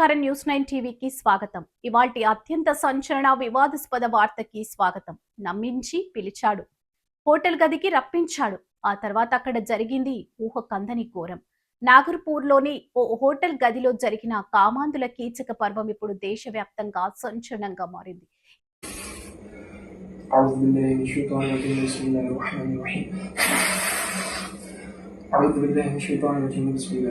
నమస్కారం న్యూస్ 9 టీవీకి స్వాగతం. ఇవాల్టి అత్యంత సంచలన వివాదాస్పద వార్తకి స్వాగతం. నమ్మించి పిలిచాడు, హోటల్ గదికి రప్పించాడు. ఆ తర్వాత అక్కడ జరిగింది ఊహకందని ఘోరం. నాగర్పూర్లోని ఓ హోటల్ గదిలో జరిగిన కామాంధుల కీచక పర్వం ఇప్పుడు దేశవ్యాప్తంగా సంచలనంగా మారింది. أعوذ بالله من الشيطان الرجيم أعوذ بالله من الشيطان الرجيم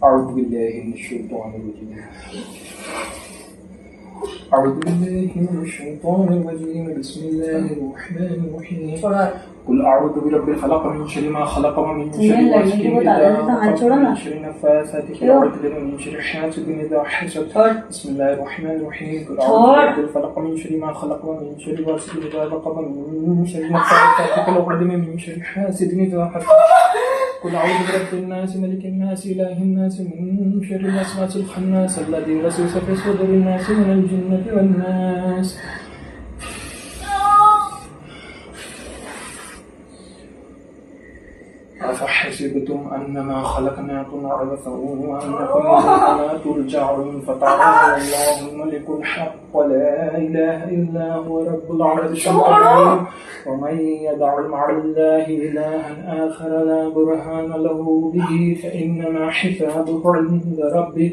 أعوذ بالله من الشيطان الرجيم أعوذ بالله من الشيطان الرجيم بسم الله الرحمن الرحيم قل أعوذ برب الفلق من شر ما خلق ومن شر غاسق إذا وقب ومن شر النفاثات في العقد ومن شر حاسد إذا حسد بسم الله الرحمن الرحيم قل أعوذ برب الفلق من شر ما خلق ومن شر غاسق إذا وقب ومن شر النفاثات في العقد ومن شر حاسد إذا حسد قل أعوذ برب الناس ملك الناس إله الناس من شر الوسواس الخناس الذي يوسوس في صدور الناس من الجنة والناس أفحسبتم أنما خلقناكم عبثا وأنكم إلينا ترجعون فتعالى الله الملك الحق لا إله إلا هو رب العرش العظيم ومن يدع مع الله إلها آخر لا برهان له به فإنما حسابه عند ربه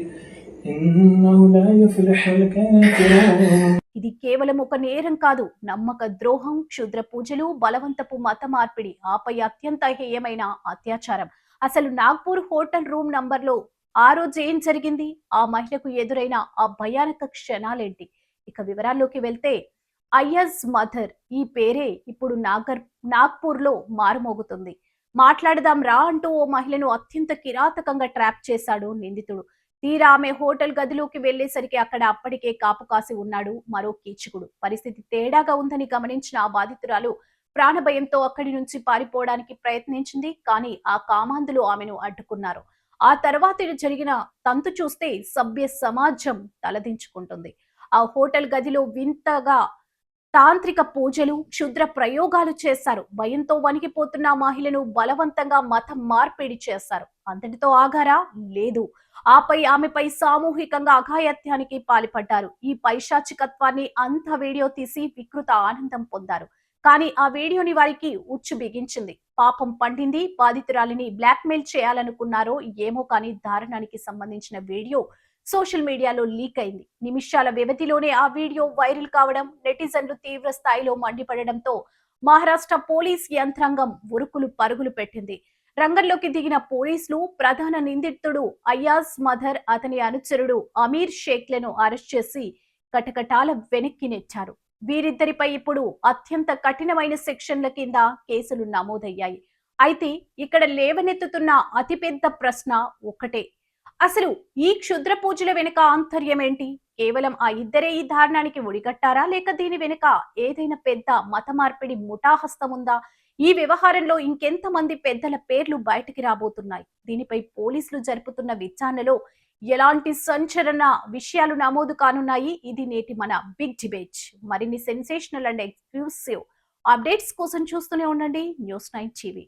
إنه لا يفلح الكافرون. ఇది కేవలం ఒక నేరం కాదు, నమ్మక ద్రోహం, క్షుద్ర పూజలు, బలవంతపు మత మార్పిడి, ఆపై అత్యంత హేయమైన అత్యాచారం. అసలు నాగ్పూర్ హోటల్ రూమ్ నంబర్లో ఆ రోజు ఏం జరిగింది? ఆ మహిళకు ఎదురైన ఆ భయానక క్షణాలేంటి? ఇక వివరాల్లోకి వెళ్తే, అయ్యజ్ మదర్ ఈ పేరే ఇప్పుడు నాగ్పూర్ లో మారుమోగుతుంది. మాట్లాడదాం రా అంటూ ఓ మహిళను అత్యంత కిరాతకంగా ట్రాప్ చేశాడు నిందితుడు. తీరా ఆమె హోటల్ గదిలోకి వెళ్లేసరికి అక్కడ అప్పటికే కాపు కాసి ఉన్నాడు మరో కీచకుడు. పరిస్థితి తేడాగా ఉందని గమనించిన ఆ బాధితురాలు ప్రాణభయంతో అక్కడి నుంచి పారిపోవడానికి ప్రయత్నించింది. కానీ ఆ కామాంధులు ఆమెను అడ్డుకున్నారు. ఆ తర్వాత జరిగిన తంతు చూస్తే సభ్య సమాజం తలదించుకుంటుంది. ఆ హోటల్ గదిలో వింతగా తాంత్రిక పూజలు, క్షుద్ర ప్రయోగాలు చేశారు. భయంతో వణికిపోతున్న మహిళను బలవంతంగా మత మార్పిడి చేశారు. అంతటితో ఆగారా? లేదు. ఆపై ఆమెపై సామూహికంగా అఘాయత్యానికి పాల్పడ్డారు. ఈ పైశాచికత్వాన్ని అంత వీడియో తీసి వికృత ఆనందం పొందారు. కానీ ఆ వీడియోని వారికి ఉచ్చు బిగించింది. పాపం పండింది. బాధితురాలిని బ్లాక్మెయిల్ చేయాలనుకున్నారో ఏమో కానీ దారుణానికి సంబంధించిన వీడియో సోషల్ మీడియాలో లీక్ అయింది. నిమిషాల వ్యవధిలోనే ఆ వీడియో వైరల్ కావడం, నెటిజన్లు తీవ్ర స్థాయిలో మండిపడడంతో మహారాష్ట్ర పోలీస్ యంత్రాంగం ఉరుకులు పరుగులు పెట్టింది. రంగంలోకి దిగిన పోలీసులు ప్రధాన నిందితుడు అయ్యాజ్ మదర్, అతని అనుచరుడు అమీర్ షేక్లను అరెస్ట్ చేసి కటకటాల వెనక్కి నెచ్చారు. వీరిద్దరిపై ఇప్పుడు అత్యంత కఠినమైన సెక్షన్ల కింద కేసులు నమోదయ్యాయి. అయితే ఇక్కడ లేవనెత్తుతున్న అతిపెద్ద ప్రశ్న ఒక్కటే, అసలు ఈ క్షుద్ర పూజల వెనుక ఆంతర్యం ఏంటి? కేవలం ఆ ఇద్దరే ఈ దారుణానికి ఒడిగట్టారా, లేక దీని వెనుక ఏదైనా పెద్ద మత మార్పిడి ముఠాహస్తం ఉందా? ఈ వ్యవహారంలో ఇంకెంతమంది పెద్దల పేర్లు బయటికి రాబోతున్నాయి? దీనిపై పోలీసులు జరుపుతున్న విచారణలో ఎలాంటి సంచలన విషయాలు నమోదు కానున్నాయి? ఇది నేటి మన బిగ్ డిబేట్. మరిన్ని సెన్సేషనల్ అండ్ ఎక్స్క్లూసివ్ అప్డేట్స్ కోసం చూస్తూనే ఉండండి న్యూస్ 9 టీవీ.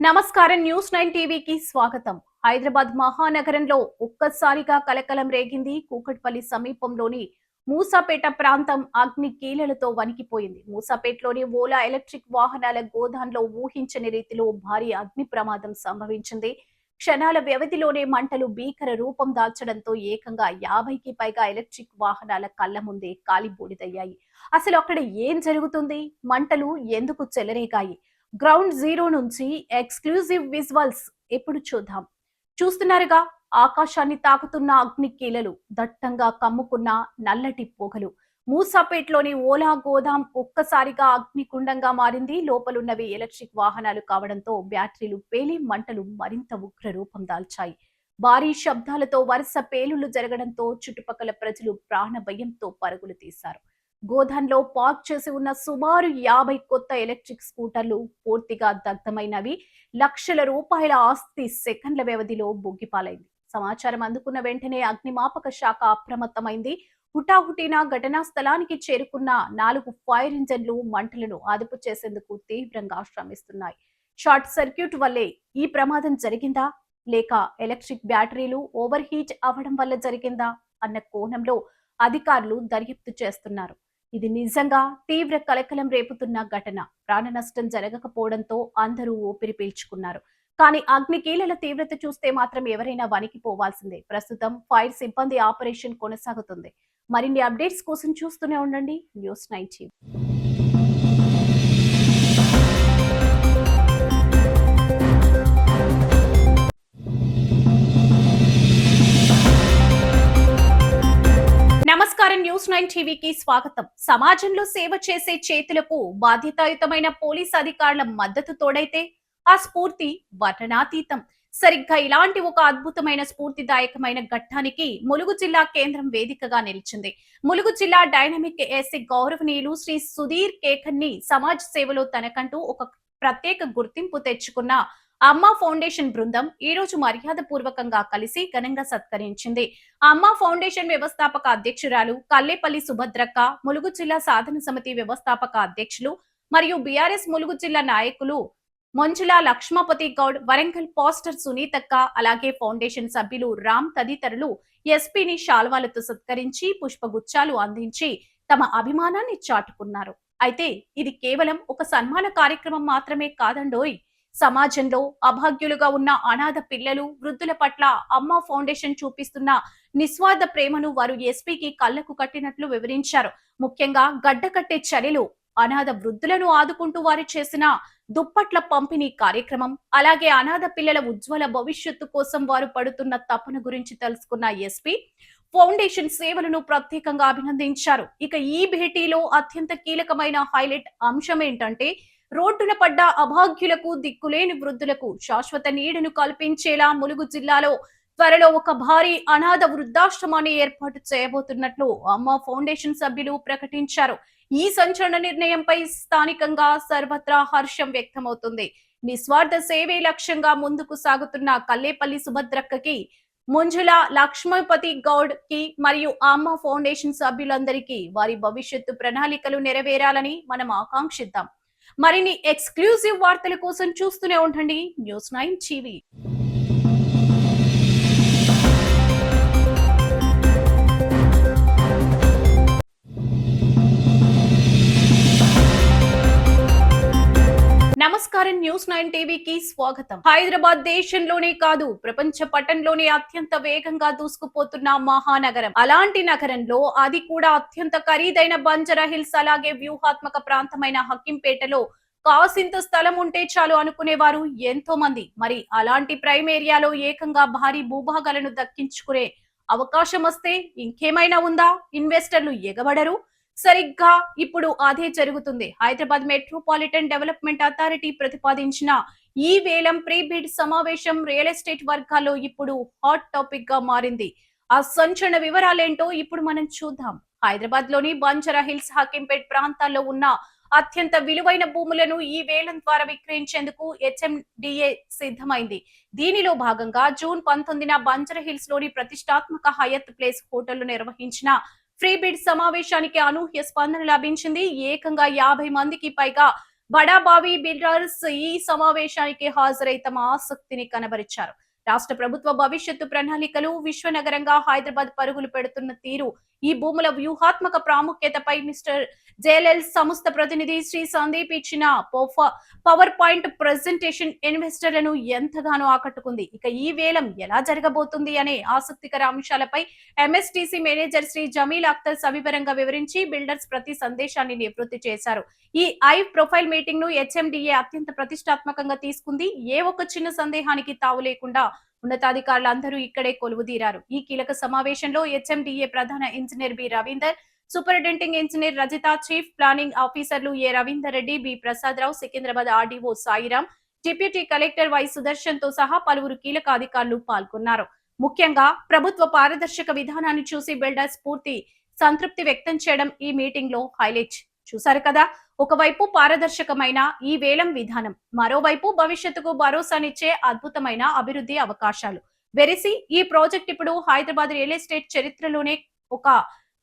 నమస్కారం న్యూస్ 9 టీవీకి స్వాగతం. హైదరాబాద్ మహానగరంలో ఒక్కసారిగా కలకలం రేగింది. కూకట్పల్లి సమీపంలోని మూసాపేట ప్రాంతం అగ్ని కీలలతో వణికిపోయింది. మూసాపేటలోని ఓలా ఎలక్ట్రిక్ వాహనాల గోదాంలో ఊహించని రీతిలో భారీ అగ్ని ప్రమాదం సంభవించింది. క్షణాల వ్యవధిలోనే మంటలు భీకర రూపం దాల్చడంతో ఏకంగా 50కి పైగా ఎలక్ట్రిక్ వాహనాల కళ్ల ముందే కాలిబూడిదయ్యాయి. అసలు అక్కడ ఏం జరుగుతుంది? మంటలు ఎందుకు చెలరేగాయి? గ్రౌండ్ జీరో నుంచి ఎక్స్క్లూజివ్ విజువల్స్ ఎప్పుడు చూద్దాం. చూస్తున్నారుగా, ఆకాశాన్ని తాకుతున్న అగ్ని కీలలు, దట్టంగా కమ్ముకున్న నల్లటి పొగలు. మూసాపేట్లోని ఓలా గోదాం ఒక్కసారిగా అగ్నికుండంగా మారింది. లోపలున్నవి ఎలక్ట్రిక్ వాహనాలు కావడంతో బ్యాటరీలు పేలి మంటలు మరింత ఉగ్ర రూపం దాల్చాయి. భారీ శబ్దాలతో వరుస పేలుళ్లు జరగడంతో చుట్టుపక్కల ప్రజలు ప్రాణ భయంతో పరుగులు తీశారు. గోధన్లో పార్క్ చేసి ఉన్న సుమారు 50 కొత్త ఎలక్ట్రిక్ స్కూటర్లు పూర్తిగా దగ్ధమైనవి. లక్షల రూపాయల ఆస్తి సెకండ్ల వ్యవధిలో బుగ్గిపాలైంది. సమాచారం అందుకున్న వెంటనే అగ్నిమాపక శాఖ అప్రమత్తమైంది. హుటాహుటిన ఘటనా స్థలానికి చేరుకున్న 4 ఫైర్ ఇంజన్లు మంటలను అదుపు చేసేందుకు తీవ్రంగా శ్రమిస్తున్నాయి. షార్ట్ సర్క్యూట్ వల్లే ఈ ప్రమాదం జరిగిందా, లేక ఎలక్ట్రిక్ బ్యాటరీలు ఓవర్ హీట్ అవ్వడం వల్ల జరిగిందా అన్న కోణంలో అధికారులు దర్యాప్తు చేస్తున్నారు. ఇది నిజంగా తీవ్ర కలకలం రేపుతున్న ఘటన. ప్రాణ నష్టం జరగకపోవడంతో అందరూ ఊపిరి పీల్చుకున్నారు. కానీ అగ్నికీలల తీవ్రత చూస్తే మాత్రం ఎవరైనా వణికిపోవాల్సిందే. ప్రస్తుతం ఫైర్ సిబ్బంది ఆపరేషన్ కొనసాగుతుంది. మరిన్ని అప్డేట్స్ కోసం చూస్తూనే ఉండండి న్యూస్9 టీవీ. నమస్కారం, న్యూస్9 టీవీకి స్వాగతం. సమాజంలో సేవ చేసే చేతులకు బాధ్యతాయుతమైన పోలీస్ అధికారుల మద్దతు తోడైతే ఆ స్ఫూర్తి వర్ణనాతీతం. సరిగ్గా ఇలాంటి ఒక అద్భుతమైన స్ఫూర్తిదాయకమైన ఘట్టానికి ములుగు జిల్లా కేంద్రం వేదికగా నిలిచింది. ములుగు జిల్లా డైనమిక్ ఎస్సీ గౌరవనీయులు శ్రీ సుధీర్ కేఖన్ని సమాజ సేవలో తనకంటూ ఒక ప్రత్యేక గుర్తింపు తెచ్చుకున్న అమ్మా ఫౌండేషన్ బృందం ఈ రోజు మర్యాద పూర్వకంగా కలిసి ఘనంగా సత్కరించింది. అమ్మా ఫౌండేషన్ వ్యవస్థాపక అధ్యక్షురాలు కల్లేపల్లి సుభద్రక్క, ములుగు జిల్లా సాధన సమితి వ్యవస్థాపక అధ్యక్షులు మరియు బీఆర్ఎస్ ములుగు జిల్లా నాయకులు మంజుల లక్ష్మపతి గౌడ్, వరంగల్ పోస్టర్ సునీతక్క, అలాగే ఫౌండేషన్ సభ్యులు రామ్ తదితరులు ఎస్పీని శాల్వాలతో సత్కరించి పుష్పగుచ్చాలు అందించి తమ అభిమానాన్ని చాటుకున్నారు. అయితే ఇది కేవలం ఒక సన్మాన కార్యక్రమం మాత్రమే కాదండోయ్. సమాజంలో అభాగ్యులుగా ఉన్న అనాథ పిల్లలు, వృద్ధుల పట్ల అమ్మా ఫౌండేషన్ చూపిస్తున్న నిస్వార్థ ప్రేమను వారు ఎస్పీకి కళ్లకు కట్టినట్లు వివరించారు. ముఖ్యంగా గడ్డకట్టే చర్యలు, అనాథ వృద్ధులను ఆదుకుంటూ వారు చేసిన దుప్పట్ల పంపిణీ కార్యక్రమం, అలాగే అనాథ పిల్లల ఉజ్వల భవిష్యత్తు కోసం వారు పడుతున్న తపన గురించి తెలుసుకున్న ఎస్పీ ఫౌండేషన్ సేవలను ప్రత్యేకంగా అభినందించారు. ఇక ఈ భేటీలో అత్యంత కీలకమైన హైలైట్ అంశం ఏంటంటే, రోడ్డున పడ్డ అభాగ్యులకు, దిక్కులేని వృద్ధులకు శాశ్వత నీడను కల్పించేలా ములుగు జిల్లాలో త్వరలో ఒక భారీ అనాథ వృద్ధాశ్రమాన్ని ఏర్పాటు చేయబోతున్నట్లు అమ్మా ఫౌండేషన్ సభ్యులు ప్రకటించారు. ఈ సంచలన నిర్ణయంపై స్థానికంగా సర్వత్రా హర్షం వ్యక్తమవుతుంది. నిస్వార్థ సేవే లక్ష్యంగా ముందుకు సాగుతున్న కల్లేపల్లి సుభద్రక్కకి, ముంజుల లక్ష్మపతి గౌడ్ కి మరియు అమ్మా ఫౌండేషన్ సభ్యులందరికీ వారి భవిష్యత్తు ప్రణాళికలు నెరవేరాలని మనం ఆకాంక్షిద్దాం. మరిన్ని ఎక్స్క్లూజివ్ వార్తల కోసం చూస్తూనే ఉండండి న్యూస్9 టీవీ. నమస్కారం, న్యూస్9 టీవీకి స్వాగతం. హైదరాబాద్ దేశంలోనే కాదు, ప్రపంచ పటంలోనే అత్యంత వేగంగా దూసుకుపోతున్న మహానగరం. అలాంటి నగరంలో అది కూడా అత్యంత ఖరీదైన బంజారా హిల్స్, అలాగే వ్యూహాత్మక ప్రాంతమైన హకీంపేటలో కాసింత స్థలం ఉంటే చాలు అనుకునేవారు ఎంతో మంది. మరి అలాంటి ప్రైమ్ ఏరియాలో ఏకంగా భారీ భూభాగాలను దక్కించుకునే అవకాశం వస్తే ఇంకేమైనా ఉందా? ఇన్వెస్టర్లు ఎగబడరు. సరిగ్గా ఇప్పుడు అదే జరుగుతుంది. హైదరాబాద్ మెట్రోపాలిటన్ డెవలప్మెంట్ అథారిటీ ప్రతిపాదించిన ఈ వేలం ప్రీ బిడ్ సమావేశం రియల్ ఎస్టేట్ వర్గాల్లో ఇప్పుడు హాట్ టాపిక్ గా మారింది. ఆ సంచలన వివరాలేంటో ఇప్పుడు మనం చూద్దాం. హైదరాబాద్ లోని బంజారా హిల్స్, హకీంపేట్ ప్రాంతాల్లో ఉన్న అత్యంత విలువైన భూములను ఈ వేలం ద్వారా విక్రయించేందుకు హెచ్ఎండిఏ సిద్ధమైంది. దీనిలో భాగంగా జూన్ 19న బంజారా హిల్స్ లోని ప్రతిష్టాత్మక హయత్ ప్లేస్ హోటల్ నిర్వహించిన ఫ్రీ బిడ్ సమావేశానికి అనూహ్య స్పందన లభించింది. ఏకంగా 50 మందికి పైగా బడాబావి బిల్డర్స్ ఈ సమావేశానికి హాజరై తమ ఆసక్తిని కనబరిచారు. రాష్ట్ర ప్రభుత్వ భవిష్యత్తు ప్రణాళికలు, విశ్వనగరంగా హైదరాబాద్ పరుగులు పెడుతున్న తీరు, ఈ భూముల వ్యూహాత్మక ప్రాముఖ్యతపై మిస్టర్ జేఎల్ఎల్ సంస్థ ప్రతినిధి శ్రీ సందీప్ ఇచ్చిన పవర్ పాయింట్ ప్రెజెంటేషన్ ఇన్వెస్టర్లను ఎంతగానో ఆకట్టుకుంది. ఇక ఈ వేలం ఎలా జరగబోతుంది అనే ఆసక్తికర అంశాలపై ఎంఎస్టీసీ మేనేజర్ శ్రీ జమీల్ అఖ్తర్ సవివరంగా వివరించి బిల్డర్స్ ప్రతి సందేశాన్ని నివృత్తి చేశారు. ఈ ఐ ప్రొఫైల్ మీటింగ్ ను హెచ్ఎండిఏ అత్యంత ప్రతిష్టాత్మకంగా తీసుకుంది. ఏ ఒక్క చిన్న సందేహానికి తావు లేకుండా ఉన్నతాధికారులందరూ ఇక్కడే కొలువుదీరారు. ఈ కీలక సమావేశంలో హెచ్ఎండిఏ ప్రధాన engineer B Ravinder, superintending engineer Rajitha, chief planning ఆఫీసర్లు A Ravinder Reddy, B Prasad Rao, Secunderabad RDO Sairam, deputy collector Y Sudarshan తో సహా పలువురు కీలక అధికారులు పాల్గొన్నారు. ముఖ్యంగా ప్రభుత్వ పారదర్శక విధానాన్ని చూసి బిల్డర్స్ పూర్తి సంతృప్తి వ్యక్తం చేయడం ఈ మీటింగ్ లో హైలైట్. చూసారు కదా, ఒకవైపు పారదర్శకమైన ఈ వేలం విధానం, మరోవైపు భవిష్యత్తుకు భరోసానిచ్చే అద్భుతమైన అభివృద్ధి అవకాశాలు వెరిసి ఈ ప్రాజెక్ట్ ఇప్పుడు హైదరాబాద్ రియల్ ఎస్టేట్ చరిత్రలోనే ఒక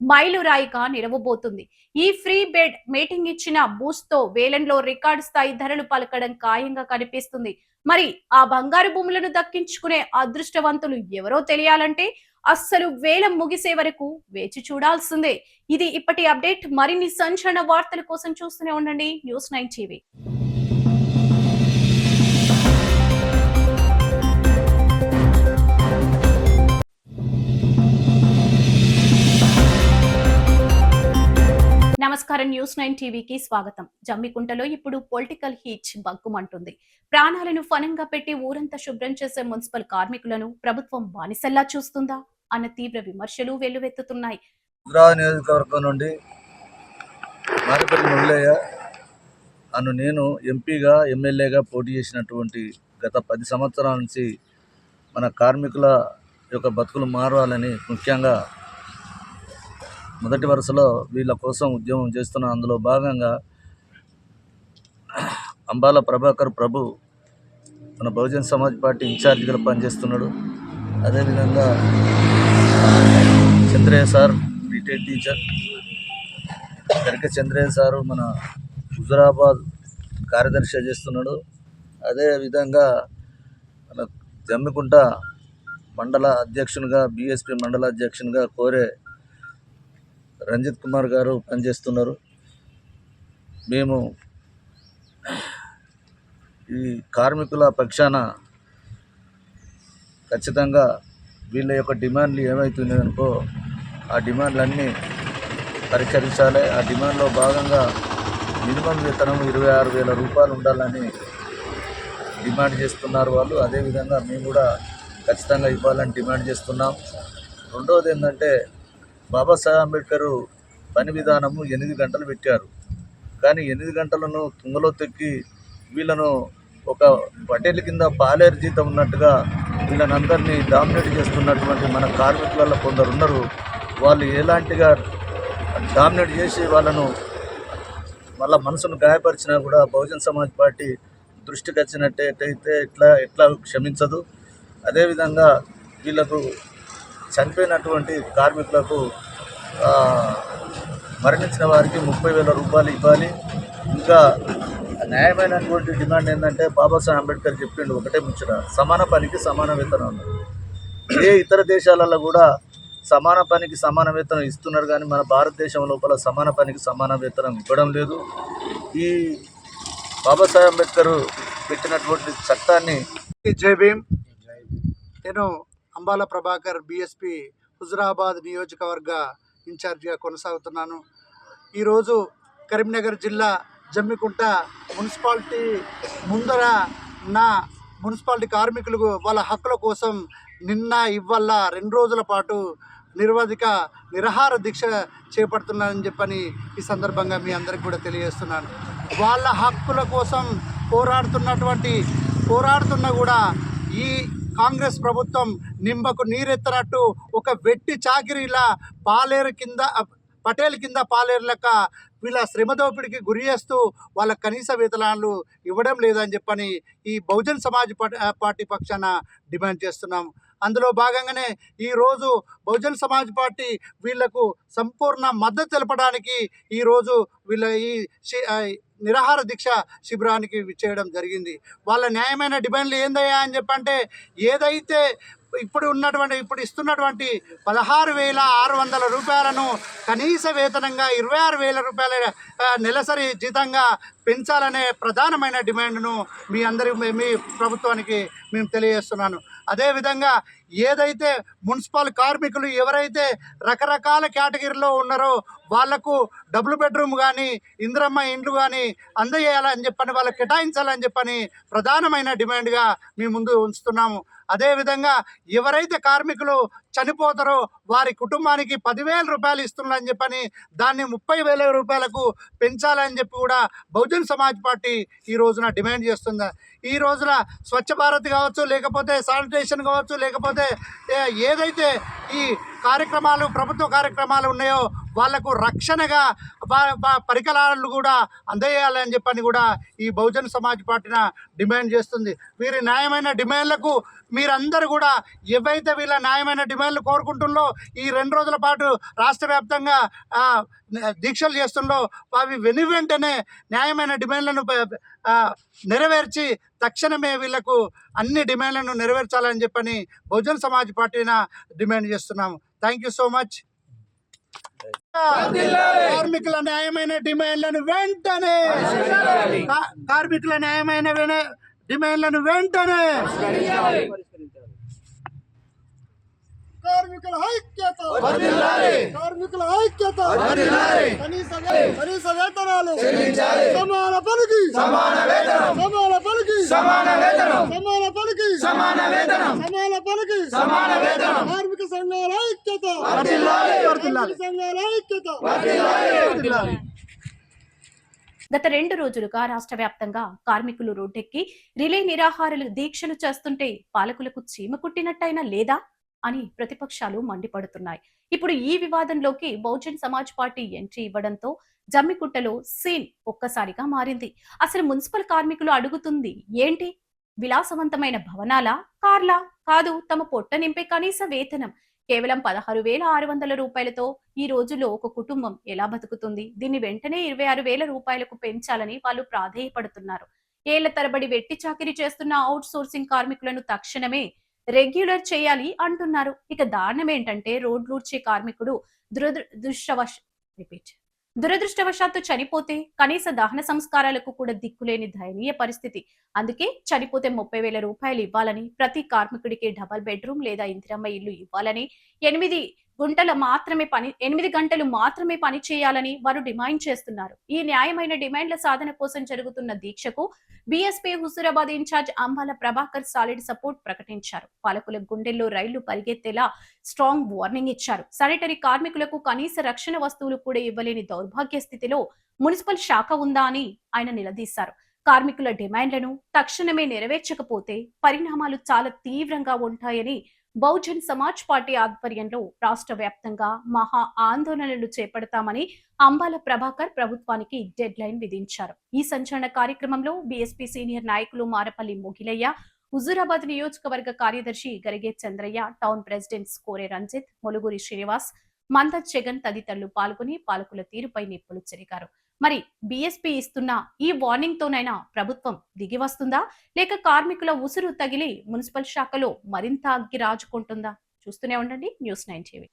మైలురాయిగా నిలవబోతుంది. ఈ ఫ్రీ బెడ్ మీటింగ్ ఇచ్చిన బూస్ట్ తో వేలంలో రికార్డు స్థాయి ధరలు పలకడం ఖాయంగా కనిపిస్తుంది. మరి ఆ బంగారు భూములను దక్కించుకునే అదృష్టవంతులు ఎవరో తెలియాలంటే అస్సలు వేలం ముగిసే వరకు వేచి చూడాల్సిందే. ఇది ఇప్పటి అప్డేట్. మరిన్ని సంచలన వార్తల కోసం చూస్తూనే ఉండండి News9 టీవీ. నమస్కారం, News9 టీవీకి స్వాగతం. జమ్మికుంటలో ఇప్పుడు పొలిటికల్ హీట్ బగ్గుమంటుంది. ప్రాణాలను ఫనంగా పెట్టి ఊరంతా శుభ్రం చేసే మున్సిపల్ కార్మికులను ప్రభుత్వం బానిసల్లా చూస్తుందా అన్న తీవ్ర విమర్శలు వెల్లువెత్తుతున్నాయి. నియోజకవర్గం నుండి మారిపల్లి మురళయ్య అను నేను ఎంపీగా ఎమ్మెల్యేగా పోటీ చేసినటువంటి గత 10 సంవత్సరాల నుంచి మన కార్మికుల యొక్క బతుకులు మారాలని ముఖ్యంగా మొదటి వరుసలో వీళ్ళ కోసం ఉద్యమం చేస్తున్న అందులో భాగంగా అంబాల ప్రభాకర్ ప్రభు మన బహుజన్ సమాజ్ పార్టీ ఇన్ఛార్జిగా పనిచేస్తున్నాడు. అదేవిధంగా Chandraiah sir retired teacher, Karika Chandraiah sir మన హుజురాబాద్ కార్యదర్శి చేస్తున్నాడు. అదేవిధంగా మన జమ్మికుంట మండల అధ్యక్షునిగా బీఎస్పీ మండల అధ్యక్షునిగా కోరే రంజిత్ కుమార్ గారు పనిచేస్తున్నారు. మేము ఈ కార్మికుల పక్షాన ఖచ్చితంగా వీళ్ళ యొక్క డిమాండ్లు ఏమవుతున్నాయనుకో ఆ డిమాండ్లన్నీ పరిష్కరించాలి. ఆ డిమాండ్లో భాగంగా మినిమం వేతనం 26,000 రూపాయలు ఉండాలని డిమాండ్ చేస్తున్నారు వాళ్ళు. అదేవిధంగా మేము కూడా ఖచ్చితంగా ఇవ్వాలని డిమాండ్ చేస్తున్నాం. రెండవది ఏంటంటే బాబాసాహెబ్ అంబేద్కర్ పని విధానము 8 గంటలు పెట్టారు. కానీ 8 గంటలను తుంగలో తొక్కి వీళ్ళను ఒక పటేల్ కింద పాలేరు జీతం ఉన్నట్టుగా వీళ్ళనందరినీ డామినేట్ చేస్తున్నటువంటి మన కార్మికులలో కొందరు ఉన్నారు. వాళ్ళు ఎలాంటిగా డామినేట్ చేసి వాళ్ళను మళ్ళా మనసును గాయపరిచినా కూడా బహుజన్ సమాజ్ పార్టీ దృష్టికి వచ్చినట్టయితే ఎట్లా క్షమించదు. అదేవిధంగా వీళ్ళకు చనిపోయినటువంటి కార్మికులకు మరణించిన వారికి 30,000 రూపాయలు ఇవ్వాలి. ఇంకా న్యాయమైనటువంటి డిమాండ్ ఏంటంటే బాబాసాహెబ్ అంబేద్కర్ చెప్పిండు ఒకటే ముచ్చట, సమాన పనికి సమాన వేతనం అన్నారు. ఏ ఇతర దేశాలలో కూడా సమాన పనికి సమాన వేతనం ఇస్తున్నారు, కానీ మన భారతదేశం లోపల సమాన పనికి సమాన వేతనం ఇవ్వడం లేదు. ఈ బాబాసాహెబ్ అంబేద్కర్ పెట్టినటువంటి చట్టాన్ని జై భీమ్. నేను అంబాల ప్రభాకర్ బీఎస్పీ హుజురాబాద్ నియోజకవర్గ ఇన్ఛార్జిగా కొనసాగుతున్నాను. ఈరోజు కరీంనగర్ జిల్లా జమ్మికుంట మున్సిపాలిటీ ముందర నా మున్సిపాలిటీ కార్మికులకు వాళ్ళ హక్కుల కోసం నిన్న ఇవాళ 2 రోజుల పాటు నిరవధిక నిరాహార దీక్ష చేపడుతున్నానని చెప్పని ఈ సందర్భంగా మీ అందరికి కూడా తెలియజేస్తున్నాను. వాళ్ళ హక్కుల కోసం పోరాడుతున్నా కూడా ఈ కాంగ్రెస్ ప్రభుత్వం నింబకు నీరెత్తనట్టు ఒక వెట్టి చాకిరీలా పటేల్ కింద పాలేరు లెక్క వీళ్ళ శ్రమ దోపిడికి గురి చేస్తూ వాళ్ళ కనీస వేతనాలు ఇవ్వడం లేదని చెప్పని ఈ బహుజన్ సమాజ్ పార్టీ పక్షాన డిమాండ్ చేస్తున్నాం. అందులో భాగంగానే ఈరోజు బహుజన్ సమాజ్ పార్టీ వీళ్లకు సంపూర్ణ మద్దతు తెలపడానికి ఈరోజు వీళ్ళ ఈ నిరాహార దీక్ష శిబిరానికి చేయడం జరిగింది. వాళ్ళ న్యాయమైన డిమాండ్లు ఏందయ్యా అని చెప్పంటే, ఏదైతే ఇప్పుడు ఇస్తున్నటువంటి 16,600 రూపాయలను కనీస వేతనంగా 26,000 రూపాయల నెలసరి జీతంగా పెంచాలనే ప్రధానమైన డిమాండ్ను మీ ప్రభుత్వానికి మేము తెలియజేస్తున్నాను. అదేవిధంగా ఏదైతే మున్సిపల్ కార్మికులు ఎవరైతే రకరకాల కేటగిరీలో ఉన్నారో వాళ్లకు డబుల్ బెడ్రూమ్ కానీ ఇందిరమ్మ ఇండ్లు కానీ అందజేయాలని చెప్పని వాళ్ళకి కేటాయించాలని చెప్పని ప్రధానమైన డిమాండ్గా మీ ముందు ఉంచుతున్నాము. అదేవిధంగా ఎవరైతే కార్మికులు చనిపోతారో వారి కుటుంబానికి 10,000 రూపాయలు ఇస్తున్నారని చెప్పని దాన్ని 30,000 రూపాయలకు పెంచాలని చెప్పి కూడా బహుజన్ సమాజ్ పార్టీ ఈ రోజున డిమాండ్ చేస్తుంది. ఈ రోజున స్వచ్ఛ భారత్ కావచ్చు, లేకపోతే శానిటేషన్ కావచ్చు, లేకపోతే ఏదైతే ఈ కార్యక్రమాలు ప్రభుత్వ కార్యక్రమాలు ఉన్నాయో వాళ్లకు రక్షణగా పరికరాలు కూడా అందజేయాలని చెప్పని కూడా ఈ బహుజన్ సమాజ్ పార్టీన డిమాండ్ చేస్తుంది. వీరి న్యాయమైన డిమాండ్లకు మీరందరూ కూడా ఏవైతే వీళ్ళ న్యాయమైన డిమాండ్లు కోరుకుంటుందో ఈ 2 రోజుల పాటు రాష్ట్ర వ్యాప్తంగా దీక్షలు చేస్తుండో అవి వెంటనే న్యాయమైన డిమాండ్లను నెరవేర్చి తక్షణమే వీళ్లకు అన్ని డిమాండ్లను నెరవేర్చాలని చెప్పని బహుజన్ సమాజ్ పార్టీన డిమాండ్ చేస్తున్నాము. Thank you so much. కార్మికుల న్యాయమైన డిమాండ్లను వెంటనే కార్మికుల ఐక్యత, కార్మికుల ఐక్యత, కనీస వేతనాలు, సమాన పనికి సమాన వేతనం, సమాన పనికి సమాన వేతనం, సమాన పనికి సమాన వేతనం, సమాన పనికి సమాన వేతనం, కార్మిక సంఘాల ఐక్యత, కార్మిక సంఘాల ఐక్యత. గత 2 రోజులుగా రాష్ట్ర వ్యాప్తంగా కార్మికులు రోడ్డెక్కి రిలే నిరాహారాలు దీక్షలు చేస్తుంటే పాలకులకు చీమ కుట్టినట్టయినా లేదా అని ప్రతిపక్షాలు మండిపడుతున్నాయి. ఇప్పుడు ఈ వివాదంలోకి బహుజన్ సమాజ్ పార్టీ ఎంట్రీ ఇవ్వడంతో జమ్మికుట్టలో సీన్ ఒక్కసారిగా మారింది. అసలు మున్సిపల్ కార్మికులు అడుగుతుంది ఏంటి? విలాసవంతమైన భవనాలా, కార్లా? కాదు, తమ పొట్ట నింపే కనీస వేతనం. కేవలం 16,600 రూపాయలతో ఈ రోజుల్లో ఒక కుటుంబం ఎలా బతుకుతుంది? దీన్ని వెంటనే 26,000 రూపాయలకు పెంచాలని వాళ్ళు ప్రాధేయపడుతున్నారు. ఏళ్ల తరబడి వెట్టి చాకిరీ చేస్తున్న అవుట్ సోర్సింగ్ కార్మికులను తక్షణమే రెగ్యులర్ చేయాలి అంటున్నారు. ఇక దారుణం ఏంటంటే రోడ్లూడ్చే కార్మికుడు దురదృష్టవశాత్తు చనిపోతే కనీస దహన సంస్కారాలకు కూడా దిక్కులేని దయనీయ పరిస్థితి. అందుకే చనిపోతే 30,000 రూపాయలు ఇవ్వాలని, ప్రతి కార్మికుడికి డబల్ బెడ్రూమ్ లేదా ఇందిరమ్మ ఇల్లు ఇవ్వాలని, 8 గంటలు మాత్రమే పని చేయాలని వారు డిమాండ్ చేస్తున్నారు. ఈ న్యాయమైన డిమాండ్ల సాధన కోసం జరుగుతున్న దీక్షకు BSP Huzurabad in charge Ambala Prabhakar solid support ప్రకటించారు. పాలకుల గుండెల్లో రైళ్లు పరిగెత్తేలా స్ట్రాంగ్ వార్నింగ్ ఇచ్చారు. శానిటరీ కార్మికులకు కనీస రక్షణ వస్తువులు కూడా ఇవ్వలేని దౌర్భాగ్య స్థితిలో మున్సిపల్ శాఖ ఉందా అని ఆయన నిలదీశారు. కార్మికుల డిమాండ్లను తక్షణమే నెరవేర్చకపోతే పరిణామాలు చాలా తీవ్రంగా ఉంటాయని బహుజన్ సమాజ్ పార్టీ ఆధ్వర్యంలో రాష్ట్ర వ్యాప్తంగా మహా ఆందోళనలు చేపడతామని అంబాల ప్రభాకర్ ప్రభుత్వానికి డెడ్ లైన్ విధించారు. ఈ సంచలన కార్యక్రమంలో బీఎస్పీ సీనియర్ నాయకులు మారపల్లి మొగిలయ్య, హుజూరాబాద్ నియోజకవర్గ కార్యదర్శి గరిగే చంద్రయ్య, టౌన్ ప్రెసిడెంట్స్ కోరే రంజిత్, మొలుగురి శ్రీనివాస్, మంద జగన్ తదితరులు పాల్గొని పాలకుల తీరుపై నిప్పులు చెరిగారు. మరి బీఎస్పీ ఇస్తున్న ఈ వార్నింగ్ తోనైనా ప్రభుత్వం దిగి వస్తుందా, లేక కార్మికుల ఉసురు తగిలి మున్సిపల్ శాఖలో మరింత అగ్గి రాజుకుంటుందా? చూస్తూనే ఉండండి News9 టీవీ.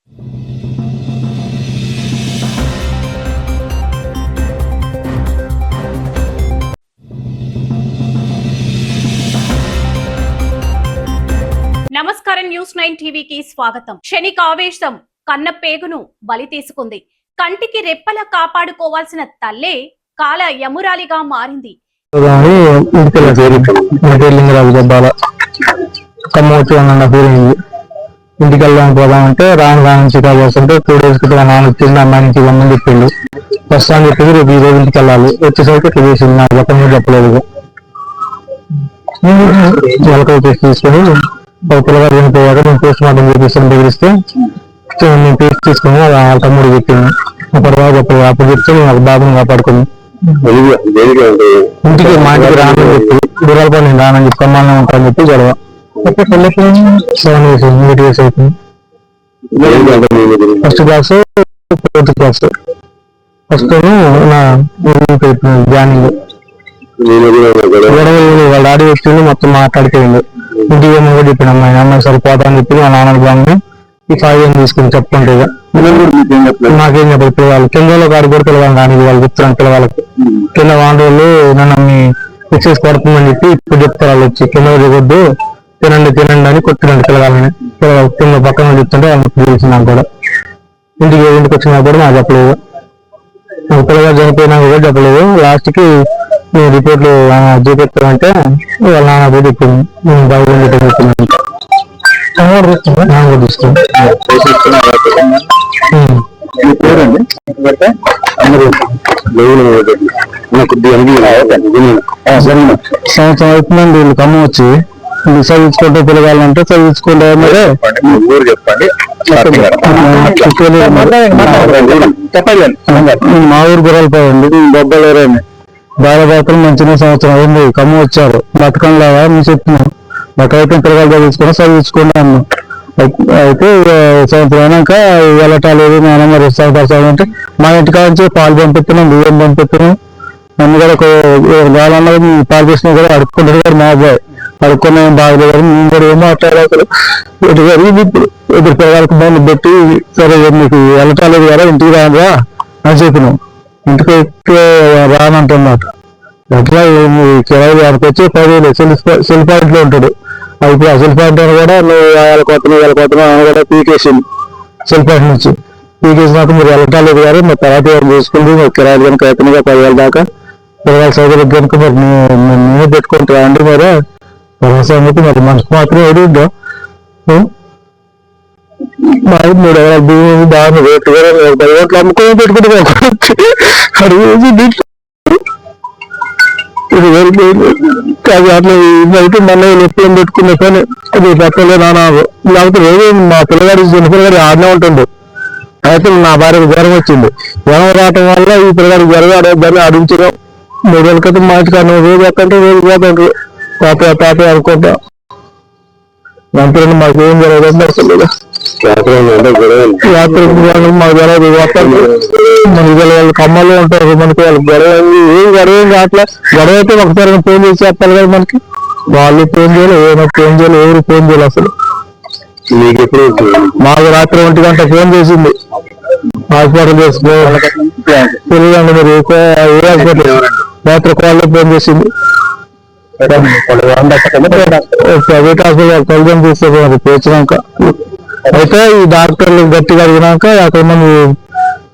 నమస్కారం, News9 టీవీకి స్వాగతం. క్షణిక ఆవేశం కన్న పేగును బలి తీసుకుంది. కంటికి రెప్పలా కాపాడుకోవాల్సిన తల్లే కాల యమురాలిగా మారింది. ఇంటికి వెళ్దాం పోదామంటే రాను చికా పోతుంటే 2 days క్రితం నాన్న వచ్చింది, అమ్మాయి నుంచి రమ్మని చెప్పిండు. ఫస్ట్ అని చెప్పింది రేపు ఈ రోజు ఇంటికి వెళ్ళాలి. వచ్చేసరికి ఇట్లా చేసింది, నాకు పక్కన చెప్పలేదు. ఎలకలు తీసుకొని పిల్లగారు చనిపోయాక నేను పోస్ట్ మార్టం చేపిస్తాను బెదిరిస్తే నేను పేస్ట్ తీసుకుని వాళ్ళ తమ్ముడు చెప్పింది. అప్పుడు చెప్పలేదు. అప్పుడు చెప్తే నాకు బాబుని కాపాడుకుని ఇంటికి మా ఇంటికి రానని చెప్పి దూరాలపై నేను రానని చెప్పి కమ్మాలని ఉంటానని చెప్పి గొడవ 7 years 8 years అవుతుంది. First class 4th class. First joining గొడవ వాళ్ళ డాడీ వచ్చింది, మొత్తం మాట్లాడిపోయింది. ఇంటికి ఏమో చెప్పిన అమ్మాయి సరిపోతా అని చెప్పి మా నాన్న బాగుంది ఈ 5 years తీసుకుని చెప్పుకుంటే నాకేం చెప్పదు. పిల్లవాళ్ళు కింద కాడి కూడా పిల్లవాళ్ళు కానీ వాళ్ళు చెప్తున్నాను పిల్లవాళ్ళకి కింద వాండోళ్ళు నన్ను ఎక్సైజ్ కొడుతుందని చెప్పి ఇప్పుడు చెప్తారు. వాళ్ళు వచ్చి కింద దిగొద్దు తినండి అని కొట్టినండి పిల్లవాళ్ళని. పిల్లలు కింద పక్కన చెప్తుంటే వాళ్ళకి తెలిసింది. నాకు కూడా ఇంటికి వచ్చినా కూడా నాకు చెప్పలేదు. నాకు పిల్లగారు చనిపోయినాక కూడా చెప్పలేదు. లాస్ట్కి నేను రిపోర్ట్లు చూపిస్తానంటే వాళ్ళ నాన్న పోయి చెప్పింది నేను బాగుంది చెప్తున్నాను. సంవత్సరం అవుతుందండి వీళ్ళు ఖమ్మం వచ్చి. చదివించుకుంటే పిల్లగాలంటే చదివించుకుంటే మరి ఊరు చెప్పండి. మా ఊరు గుర్రాలపోయండి బొబ్బలేరండి బాలబాతులు మంచిగా సంవత్సరం అయింది కమ్ము వచ్చారు బతకం లేదా మేము చెప్తున్నాం బతకైతే పిల్లగాలు చదివించుకుని చదివించుకోండి అన్నాం. అయితే సంవత్సరం అయినాక వెళ్ళటాలేదు నేను మరి అంటే మా ఇంటికాడ నుంచి పాలు పంపిస్తున్నాం బియ్యం పంపిస్తున్నాం నన్ను కూడా గాలంలో పాలు చేసినా కూడా అడుక్కుంటారు కూడా మా అబ్బాయి అడుక్కున్నా ఏం బాగలేదు మేము కూడా ఏం మాట్లాడాలి ఇటు జరిగింది ఇప్పుడు ఇద్దరు పిల్లగాలకు బండి పెట్టి సరే మీకు వెళ్ళటాలేదు కదా ఇంటికి రాదా అని చెప్పినాం ఇంటికి రానంటున్నమాట ఎట్లా కిరాయి ఆయనకు వచ్చి 10,000 సెల్ పాయింట్ లో ఉంటాడు ఇప్పుడు ఆ సెల్ పాయింట్ కూడా నువ్వు వెళ్ళకొస్తున్నావు ఆయన కూడా పీకేసింది సెల్ పాయింట్ నుంచి పీకేసినాక మీరు వెళ్ళటాలేదు కానీ మరి తర్వాత చూసుకుంది కిరాయిలు కనుక ఎత్తనగా 10,000 దాకా పిల్లల సౌకర్యం కనుక మరి నేనే పెట్టుకుంటా అండి మరి సంగతి మరి మనకు మాత్రం ఎదుగుద్దాం మా 3 ఎకరాల భూమి బాగా రేట్లు 10 ఓట్లు అమ్ముకొని పెట్టుకుంటే అది అట్లా అయితే మళ్ళీ ఎప్పుడు పెట్టుకునే కానీ అది పెట్టలే నానా లేకపోతే ఏదో మా పిల్లగాడి చిన్న పిల్లగాడి ఆడనే ఉంటుంది. అయితే నా భార్యకు జ్వరం వచ్చింది జ్వరం రావటం వల్ల ఈ పిల్లగాడి జ్వరం ఆడేద్దాన్ని ఆడించడం 3 రోజుల క్రితం మా ఇంటికి రోజు ఎక్కంటే రోజు పోతుంటారు తాత అనుకుంటా అంతే మాకేం జరగదు అసలు యాత్ర మాకు జరగదు మనకి వాళ్ళు కమ్మలో ఉంటారు మనకి వాళ్ళకి గొడవ ఏం గొడవ ఏం కావట్లే గొడవ అయితే ఒకసారి ఫోన్ చేసి చెప్పాలి కదా మనకి వాళ్ళు ఫోన్ చేయాలి ఏమైనా ఫోన్ చేయాలి ఎవరు ఫోన్ చేయాలి అసలు మాకు రాత్రి 1 గంట ఫోన్ చేసింది హాస్పిటల్ చేసుకో తెలియదండి మరి ఏ హాస్పిటల్ రాత్రి కాల్లో ఫోన్ చేసింది ప్రైవేట్ హాస్పిటల్ తల్లిదం తీసుకోవాలి పోచినాక అయితే ఈ డాక్టర్లు గట్టిగా అడిగినాక 50 మంది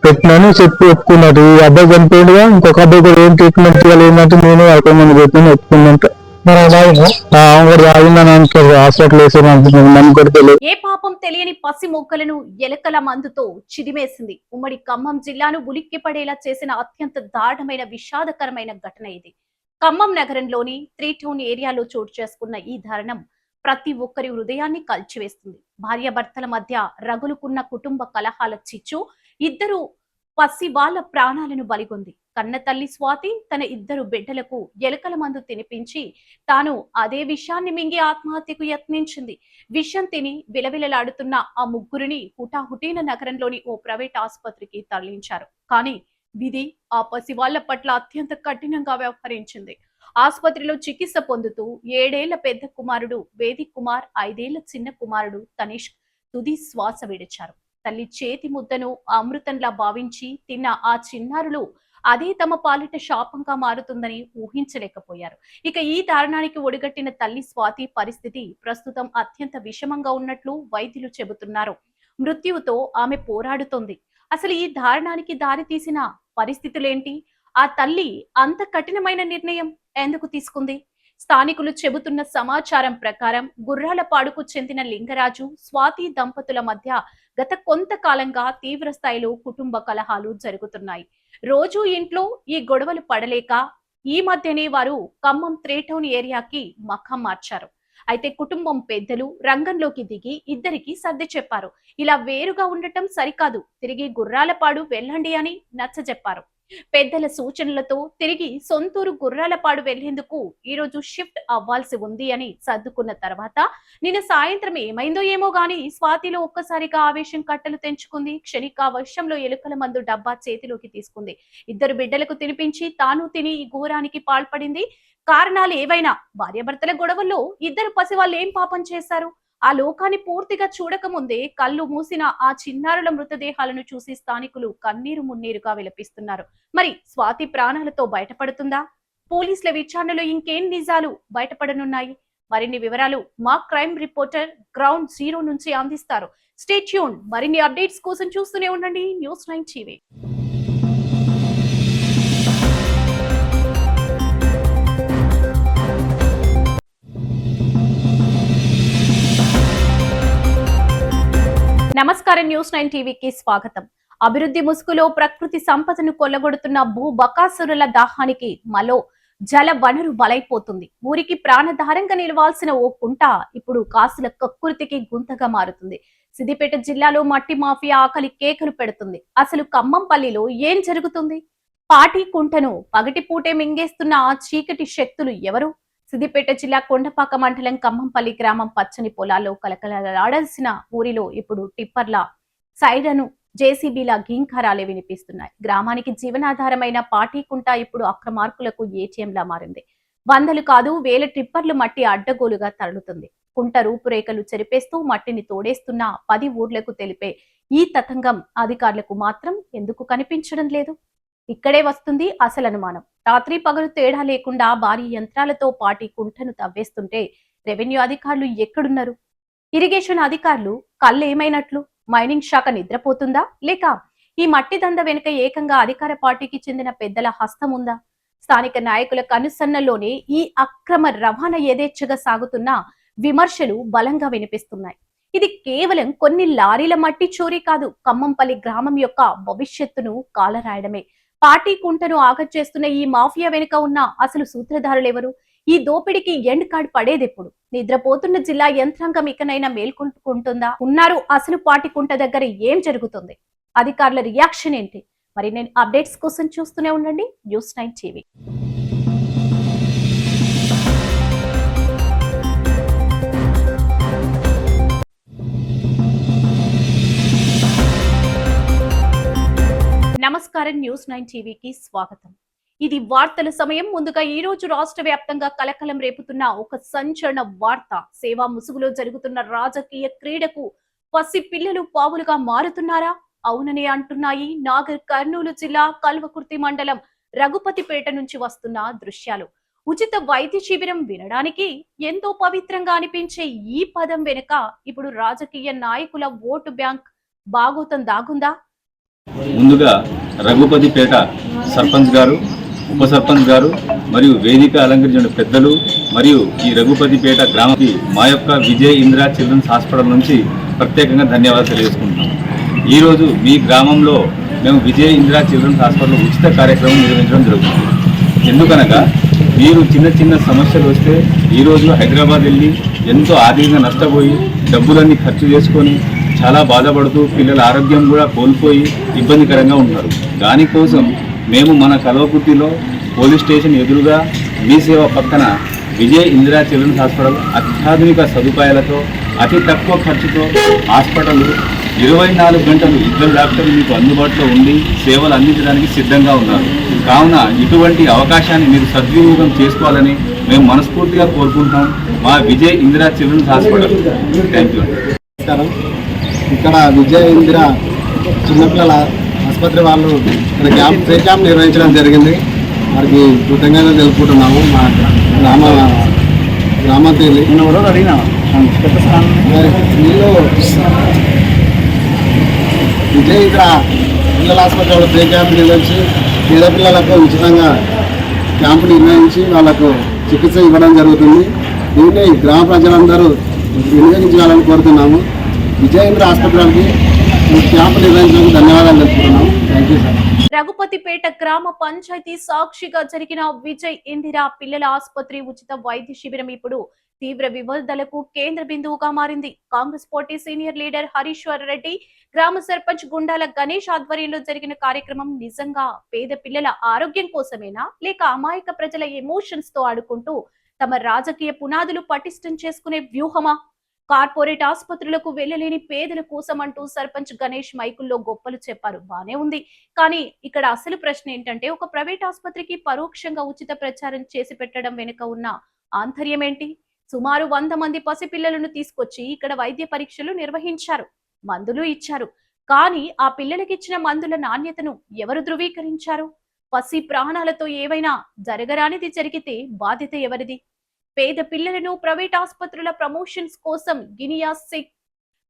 పెట్టినని చెప్పి ఒప్పుకున్నాడు. ఈ అబ్బాయి చనిపోయిందిగా ఇంకొక అబ్బాయి కూడా ఏం ట్రీట్మెంట్ చేయాలి ఏంటంటే నేను 50 మంది పెట్టిన ఒప్పుకున్నంత హాస్పిటల్ వేసి ఏ పాపం తెలియని పసి మొక్కలను ఎలకల మందుతో చిదిమేసింది. ఉమ్మడి ఖమ్మం జిల్లాను ఉలిక్కి పడేలా చేసిన అత్యంత దారుణమైన విషాదకరమైన ఘటన ఇది. ఖమ్మం నగరంలోని 3 టౌన్ ఏరియాలో చోటు చేసుకున్న ఈ దారుణం ప్రతి ఒక్కరి హృదయాన్ని కలిచివేస్తుంది. భార్యాభర్తల మధ్య రగులుకున్న కుటుంబ కలహాల చిచ్చు ఇద్దరు పసి వాళ్ళ ప్రాణాలను బలిగొంది. కన్న తల్లి స్వాతి తన 2 బిడ్డలకు ఎలకల మందు తినిపించి తాను అదే విషయాన్ని మింగి ఆత్మహత్యకు యత్నించింది. విషం తిని విలవిలలాడుతున్న ఆ ముగ్గురిని హుటాహుటీన నగరంలోని ఓ ప్రైవేట్ ఆసుపత్రికి తరలించారు. కానీ విధి ఆ పసి వాళ్ల పట్ల అత్యంత కఠినంగా వ్యవహరించింది. ఆసుపత్రిలో చికిత్స పొందుతూ 7 ఏళ్ల పెద్ద కుమారుడు వేదిక్ కుమార్ 5 ఏళ్ల చిన్న కుమారుడు తనిష్క్ తుది శ్వాస విడిచారు. తల్లి చేతి ముద్దను అమృతంలా భావించి తిన్న ఆ చిన్నారులు అదే తమ పాలిట శాపంగా మారుతుందని ఊహించలేకపోయారు. ఇక ఈ దారుణానికి ఒడిగట్టిన తల్లి స్వాతి పరిస్థితి ప్రస్తుతం అత్యంత విషమంగా ఉన్నట్లు వైద్యులు చెబుతున్నారు. మృత్యువుతో ఆమె పోరాడుతోంది. అసలు ఈ దారుణానికి దారి తీసిన పరిస్థితులేంటి? ఆ తల్లి అంత కఠినమైన నిర్ణయం ఎందుకు తీసుకుంది? స్థానికులు చెబుతున్న సమాచారం ప్రకారం గుర్రాలపాడుకు చెందిన లింగరాజు స్వాతి దంపతుల మధ్య గత కొంతకాలంగా తీవ్ర స్థాయిలో కుటుంబ కలహాలు జరుగుతున్నాయి. రోజు ఇంట్లో ఈ గొడవలు పడలేక ఈ మధ్యనే వారు ఖమ్మం 3 టౌన్ ఏరియాకి మఖం మార్చారు. అయితే కుటుంబం పెద్దలు రంగంలోకి దిగి ఇద్దరికి సర్ది చెప్పారు. ఇలా వేరుగా ఉండటం సరికాదు, తిరిగి గుర్రాలపాడు వెళ్ళండి అని నచ్చజెప్పారు. పెద్దల సూచనలతో తిరిగి సొంతూరు గుర్రాలపాడు వెళ్లేందుకు ఈ రోజు షిఫ్ట్ అవ్వాల్సి ఉంది అని సర్దుకున్న తర్వాత నిన్న సాయంత్రం ఏమైందో ఏమో గాని స్వాతిలో ఒక్కసారిగా ఆవేశం కట్టలు తెంచుకుంది. క్షణిక వర్షంలో ఎలుకల మందు డబ్బా చేతిలోకి తీసుకుంది. 2 బిడ్డలకు తినిపించి తాను తిని ఈ ఘోరానికి పాల్పడింది. కారణాలు ఏవైనా భార్యాభర్తల గొడవల్లో 2 పసివాళ్ళు ఏం పాపం చేశారు? ఆ లోకాన్ని పూర్తిగా చూడకముందే కళ్ళు మూసిన ఆ చిన్నారుల మృతదేహాలను చూసి స్థానికులు కన్నీరు మున్నీరుగా విలపిస్తున్నారు. మరి స్వాతి ప్రాణాలతో బయటపడుతుందా? పోలీసుల విచారణలో ఇంకేం నిజాలు బయటపడనున్నాయి? మరిన్ని వివరాలు మా క్రైమ్ రిపోర్టర్ గ్రౌండ్ జీరో నుంచి అందిస్తారు. Stay tune. మరిన్ని అప్డేట్స్ కోసం చూస్తూనే ఉండండి News9 TV. నమస్కారం News9 టీవీకి స్వాగతం. అభివృద్ధి ముసుగులో ప్రకృతి సంపదను కొల్లగొడుతున్న భూ బకాసురుల దాహానికి మలో జల వనరు బలైపోతుంది. ఊరికి ప్రాణధారంగా నిలవాల్సిన ఓ కుంట ఇప్పుడు కాసుల కక్కుర్తికి గుంతగా మారుతుంది. సిద్దిపేట జిల్లాలో మట్టి మాఫియా ఆకలి కేకలు పెడుతుంది. అసలు ఖమ్మంపల్లిలో ఏం జరుగుతుంది? పాటి కుంటను పగటిపూటే మింగేస్తున్న ఆ చీకటి శక్తులు ఎవరు? సిద్దిపేట జిల్లా కొండపాక మండలం ఖమ్మంపల్లి గ్రామం పచ్చని పొలాల్లో కలకలలాడాల్సిన ఊరిలో ఇప్పుడు టిప్పర్ల సైరను జేసీబీల ఘీంకారాలే వినిపిస్తున్నాయి. గ్రామానికి జీవనాధారమైన పాటీకుంట ఇప్పుడు అక్రమార్కులకు ఏటీఎంలా మారింది. వందలు కాదు వేల ట్రిప్పర్లు మట్టి అడ్డగోలుగా తరలుతుంది. కుంట రూపురేఖలు చెరిపేస్తూ మట్టిని తోడేస్తున్న 10 ఊర్లకు తెలిపే ఈ తతంగం అధికారులకు మాత్రం ఎందుకు కనిపించడం లేదు? ఇక్కడే వస్తుంది అసలు అనుమానం. రాత్రి పగలు తేడా లేకుండా భారీ యంత్రాలతో పాటి కుంటను తవ్వేస్తుంటే రెవెన్యూ అధికారులు ఎక్కడున్నారు? ఇరిగేషన్ అధికారులు కళ్ళేమైనట్లు? మైనింగ్ శాఖ నిద్రపోతుందా? లేక ఈ మట్టి దంద వెనుక ఏకంగా అధికార పార్టీకి చెందిన పెద్దల హస్తం ఉందా? స్థానిక నాయకుల కనుసన్నల్లోనే ఈ అక్రమ రవాణా యథేచ్ఛగా సాగుతున్న విమర్శలు బలంగా వినిపిస్తున్నాయి. ఇది కేవలం కొన్ని లారీల మట్టి చోరీ కాదు, ఖమ్మంపల్లి గ్రామం యొక్క భవిష్యత్తును కాలరాయడమే. పార్టీ కుంటను ఆగం చేస్తున్న ఈ మాఫియా వెనుక ఉన్న అసలు సూత్రధారులెవరు? ఈ దోపిడికి ఎండ్ కార్డ్ పడేదెప్పుడు? నిద్రపోతున్న జిల్లా యంత్రాంగం ఇకనైనా మేల్కొంటుందా? ఉన్నారు అసలు పాటికుంట దగ్గర ఏం జరుగుతుంది? అధికారుల రియాక్షన్ ఏంటి? మరి నేను అప్డేట్స్ కోసం చూస్తూనే ఉండండి న్యూస్9 టీవీ. నమస్కారం, న్యూస్9 టీవీకి స్వాగతం. ఇది వార్తల సమయం. ముందుగా ఈ రోజు రాష్ట్ర వ్యాప్తంగా కలకలం రేపుతున్న ఒక సంచలన వార్త. సేవా ముసుగులో జరుగుతున్న రాజకీయ క్రీడకు పసి పిల్లలు పావులుగా మారుతున్నారా? అవుననే అంటున్నాయి నాగర్ కర్నూలు జిల్లా కల్వకుర్తి మండలం రఘుపతిపేట నుంచి వస్తున్న దృశ్యాలు. ఉచిత వైద్య శిబిరం వినడానికి ఎంతో పవిత్రంగా అనిపించే ఈ పదం వెనుక ఇప్పుడు రాజకీయ నాయకుల ఓటు బ్యాంక్ బాగోతం దాగుందా? ముందుగా రఘుపతిపేట సర్పంచ్ గారు, ఉప సర్పంచ్ గారు మరియు వేదిక అలంకరించిన పెద్దలు మరియు ఈ రఘుపతిపేట గ్రామానికి మా యొక్క విజయ్ ఇందిరా చిల్డ్రన్స్ హాస్పిటల్ నుంచి ప్రత్యేకంగా ధన్యవాదాలు తెలియజేసుకుంటున్నాం. ఈరోజు మీ గ్రామంలో మేము విజయ్ ఇందిరా చిల్డ్రన్స్ హాస్పిటల్ ఉచిత కార్యక్రమం నిర్వహించడం జరుగుతుంది. ఎందుకనగా మీరు చిన్న చిన్న సమస్యలు వస్తే ఈరోజు హైదరాబాద్ వెళ్ళి ఎంతో ఆర్థికంగా నష్టపోయి డబ్బులన్నీ ఖర్చు చేసుకొని చాలా బాధపడుతూ పిల్లల ఆరోగ్యం కూడా కోల్పోయి ఇబ్బందికరంగా ఉంటారు. దానికోసం మేము మన కల్వకుర్తిలో పోలీస్ స్టేషన్ ఎదురుగా మీ సేవ పక్కన విజయ్ ఇందిరా చిల్డ్రన్స్ హాస్పిటల్ అత్యాధునిక సదుపాయాలతో అతి తక్కువ ఖర్చుతో హాస్పిటల్ 24 గంటలు ఇద్దరు డాక్టర్లు మీకు అందుబాటులో ఉండి సేవలు అందించడానికి సిద్ధంగా ఉన్నారు. కావున ఇటువంటి అవకాశాన్ని మీరు సద్వినియోగం చేసుకోవాలని మేము మనస్ఫూర్తిగా కోరుకుంటాం. మా Vijay Indira children's hospital. Thank you. నమస్కారం. ఇక్కడ విజయ ఇందిరా చిన్నపిల్లల ఆసుపత్రి వాళ్ళు ఇక్కడ ఫ్రీ క్యాంప్ నిర్వహించడం జరిగింది. వారికి కృతజ్ఞతలు తెలుపుకుంటున్నాము. మా గ్రామానికి వెళ్ళి వీళ్ళు విజయ ఇందిరా పిల్లల ఆసుపత్రి వాళ్ళు ఫ్రీ క్యాంప్ నిర్వహించి పేద పిల్లలకు ఉచితంగా క్యాంపు నిర్వహించి వాళ్ళకు చికిత్స ఇవ్వడం జరుగుతుంది. దీన్ని గ్రామ ప్రజలందరూ వినియోగించాలని కోరుతున్నాము. విజయేంద్ర ఆసుపత్రికి క్యాంపు నిర్వహించడానికి ధన్యవాదాలు తెలుపుతున్నాము. Thank you sir. రఘుపతిపేట గ్రామ పంచాయతీ సాక్షిగా జరిగిన విజయ్ ఇందిరా పిల్లల ఆసుపత్రి ఉచిత వైద్య శిబిరం ఇప్పుడు తీవ్ర వివాదాలకు కేంద్ర బిందువుగా మారింది. Congress party senior leader Harishwar Reddy, గ్రామ సర్పంచ్ గుండాల గణేష్ ఆధ్వర్యంలో జరిగిన కార్యక్రమం నిజంగా పేద పిల్లల ఆరోగ్యం కోసమేనా, లేక అమాయక ప్రజల ఎమోషన్స్ తో ఆడుకుంటూ తమ రాజకీయ పునాదులు పటిష్టం చేసుకునే వ్యూహమా? కార్పొరేట్ ఆసుపత్రులకు వెళ్లలేని పేదల కోసం అంటూ సర్పంచ్ గణేష్ మైకుల్లో గొప్పలు చెప్పారు. బానే ఉంది, కానీ ఇక్కడ అసలు ప్రశ్న ఏంటంటే ఒక ప్రైవేట్ ఆసుపత్రికి పరోక్షంగా ఉచిత ప్రచారం చేసి పెట్టడం వెనుక ఉన్న ఆంతర్యం ఏంటి? సుమారు 100 మంది పసిపిల్లలను తీసుకొచ్చి ఇక్కడ వైద్య పరీక్షలు నిర్వహించారు, మందులు ఇచ్చారు. కానీ ఆ పిల్లలకిచ్చిన మందుల నాణ్యతను ఎవరు ధృవీకరించారు? పసి ప్రాణాలతో ఏవైనా జరగరానిది జరిగితే బాధ్యత ఎవరిది? పేద పిల్లలను ప్రైవేట్ ఆసుపత్రుల ప్రమోషన్స్ కోసం గినియా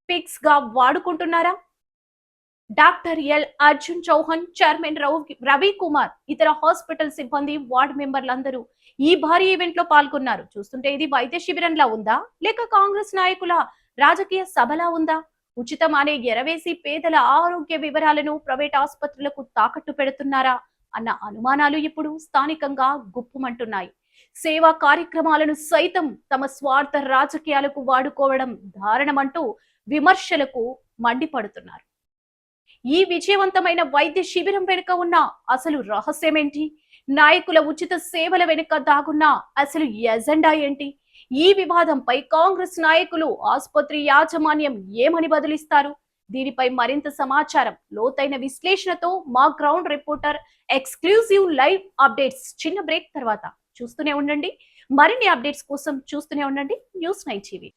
పిక్స్ గా వాడుకుంటున్నారా? Doctor L Arjun Chauhan, chairman Ravi Kumar, ఇతర హాస్పిటల్ సిబ్బంది, వార్డు మెంబర్లందరూ ఈ భారీ ఈవెంట్ లో పాల్గొన్నారు. చూస్తుంటే ఇది వైద్య శిబిరంలా ఉందా, లేక కాంగ్రెస్ నాయకుల రాజకీయ సభలా ఉందా? ఉచితం అనే ఎరవేసి పేదల ఆరోగ్య వివరాలను ప్రైవేట్ ఆసుపత్రులకు తాకట్టు పెడుతున్నారా అన్న అనుమానాలు ఇప్పుడు స్థానికంగా గుప్పుమంటున్నాయి. సేవా కార్యక్రమాలను సైతం తమ స్వార్థ రాజకీయాలకు వాడుకోవడం దారుణమంటూ విమర్శలకు మండిపడుతున్నారు. ఈ విజయవంతమైన వైద్య శిబిరం వెనుక ఉన్న అసలు రహస్యమేంటి? నాయకుల ఉచిత సేవల వెనుక దాగున్న అసలు ఎజెండా ఏంటి? ఈ వివాదంపై కాంగ్రెస్ నాయకులు, ఆసుపత్రి యాజమాన్యం ఏమని బదిలిస్తారు? దీనిపై మరింత సమాచారం, లోతైన విశ్లేషణతో మా ground reporter exclusive live updates. చిన్న బ్రేక్ తర్వాత చూస్తూనే ఉండండి. మరిన్ని అప్డేట్స్ కోసం చూస్తూనే ఉండండి News9 TV.